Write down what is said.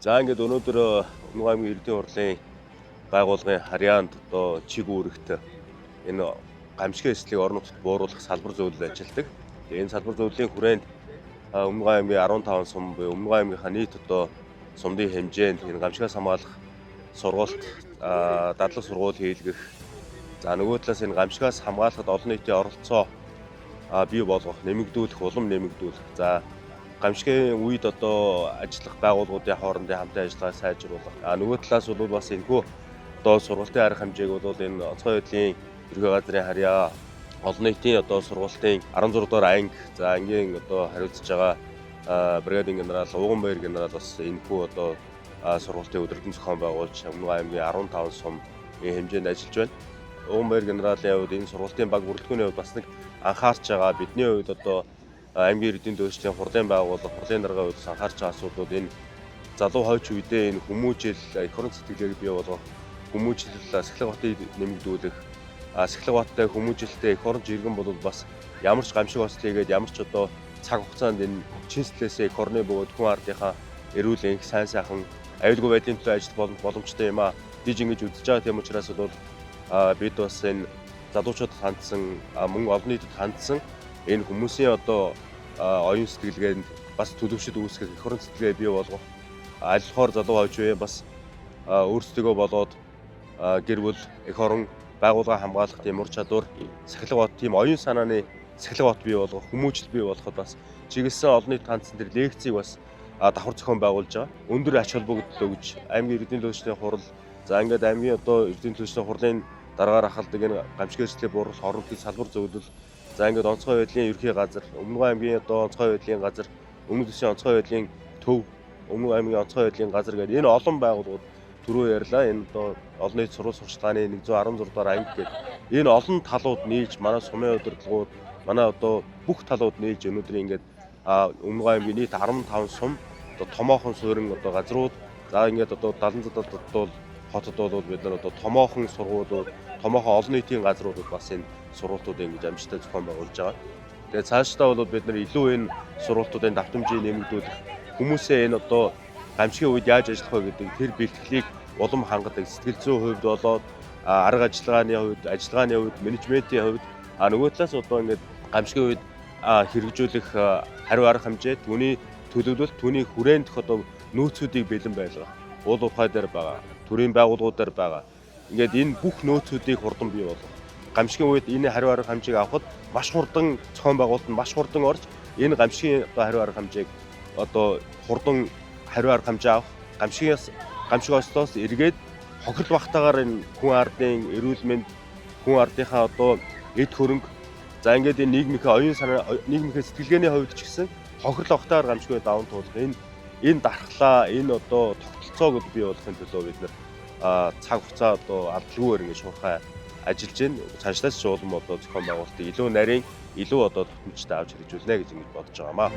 За ингээд өнөөдөр Өмнөг аймгийн Эрдэнэ хурлын байгууллагын харьяанд одоо чиг үүрэгт энэ гамшигын эслийг орон нутгад бууруулах салбар зөвлөл ажилладаг. Тэгээ энэ салбар зөвлөлийн хүрээнд Өмнөг аймгийн 15 сум буюу Өмнөг аймгийнхаа нийт одоо сумдын хэмжээнд энэ гамшигаас хамгаалах сургалт дадлаг сургууль хийлгэх. За нөгөө талаас энэ гамшигаас хамгаалахад олон нийтийн оролцоо бий болгох, нэмэгдүүлэх, улам нэмэгдүүлэх. За гамшигын үед одоо ажиллах байгууллагуудын хоорондын хамтын ажиллагааг сайжруулах. Нөгөө талаас бол бас энэхүү одоо сургалтын арга хэмжээг бол энэ онцгой байдлын ерхий газрын харьяа олон нийтийн одоо сургалтын 16 дугаар анги за ангийн одоо хариуцж байгаа бригадын генерал Уганбаяр генерал бас энэхүү одоо сургалтын өдөртөн зохион байгуулж Өмнөг аймгийн 15 сум хэмжээнд ажиллаж байна. Уганбаяр генералын хувьд энэ сургалтын баг бүрэлдэхүүний хувьд бас нэг анхаарч байгаа. Бидний хувьд одоо аймгийн эрдэнэ дэвшлийн хурлын байгууллага, хурлын даргын хувьд анхаарч байгаа асуудлууд энэ залуу хойч үедээ энэ хүмүүжил, эх орон сэтгэлгээг бий болгох, хүмүүжил Сахилга хотыг нэмэгдүүлэх, Сахилга хоттой хүмүүжилтэй эх орон жиргэн бол бас ямар ч гамшиг ослыгээд ямар ч одоо цаг хугацаанд энэ чин сэтгэлээсээ эх орны бөгөөд хүн ардынхаа эрүүл энх сайн сайхан аюулгүй байдлын төлөө ажиллах боломжтой юм аа. Диж ингэж үзэж байгаа тийм учраас бол бид бас энэ залуучуудад хандсан мөн олон нийтэд хандсан энэ хүмүүсийн одоо оюун сэтгэлгээнд бас төлөвшөд үүсгэх эх орон сэтгэлгээ бий болгох альхоор залуу хойч үе бас өөрсдөө болоод гэр бүл эх орон байгууллага хамгаалах тийм ур чадвар Сахилга бот тийм оюун санааны Сахилга бот бий болгох хүмүүжил бий болгоход бас чиглэсэн олон нийт хандсан тэр лекцийг бас давхар зохион байгуулж байгаа. Өндөр ач холбогдол өгж аймгийн эрдэнэ төлөвчлийн хурал за ингээд аймгийн одоо эрдэнэ төлөвчлийн хурлын дараагаар ахалдаг энэ гамшигын эслийг бууруулах орон нутгийн салбар зөвлөл за ингээд онцгой байдлын ерхий газар Өмнөг аймгийн одоо онцгой байдлын газар Өмнөд Түбшийн онцгой байдлын төв Өмнөг аймгийн онцгой байдлын газар гэдэг энэ олон байгууллагууд түрүү ярьлаа энэ одоо олон нийт сурвалж сурчлагын 116 дугаар анги гэдэг энэ олон талууд нийлж манай сумын удирдлагууд манай одоо бүх талууд нийлж өнөөдөр ингээд Өмнөг аймгийн нийт 15 сум одоо томоохон суурин одоо газрууд за ингээд одоо 70 бол хотод бол бид нар одоо томоохон сургуулиуд томоохон олон нийтийн газруудад бас энэ сургалтуудыг ингэж амжилттай зохион байгуулж байгаа. Тэгээд цаашдаа бол бид нар илүү энэ сургалтуудын давтамжийг нэмэгдүүлэх хүмүүсээ энэ одоо гамшигын үед яаж ажиллах вэ гэдэг тэр бэлтгэлийг улам хангадаг сэтгэл зүйн хувьд болоод арга ажиллагааны хувьд менежментийн хувьд нөгөө талаас одоо ингээд гамшигын үед хэрэгжүүлэх хариу арга хэмжээ түүний төлөвлөлт түүний хүрээх одоо нөөцүүдийг бэлэн байлгах уул уурхай дээр байгаа төрийн байгууллагууд дээр байгаа ингээд энэ бүх нөөцүүдийг хурдан бий болгох гамшигын үед энэ хариу арга хэмжээг авахд маш хурдан зохион байгуулалт нь маш хурдан орж энэ гамшигын одоо хариу арга хэмжээг одоо хурдан хариу арга хэмжээ авах гамшиг ослоос эргээд хохирол багтаагаар энэ хүн ардын эрүүл мэнд хүн ардынхаа одоо эд хөрөнгө за ингээд энэ нийгмийнхээ оюун санаа нийгмийнхээ сэтгэлгээний хувьд ч гэсэн хохирол багтаагаар гамшиг даван туулах энэ дархлаа энэ одоо тогтолцоог бий болгохын төлөө бид нар цаг хугацаа одоо алдалгүйгээр ингэ шуурхай ажиллаж байна. Цаашлаас ч улам одоо зохион байгуулалтыг илүү нарийн илүү одоо тотомжтой авч хэрэгжүүлнэ гэж ингэж бодож байгаамаа.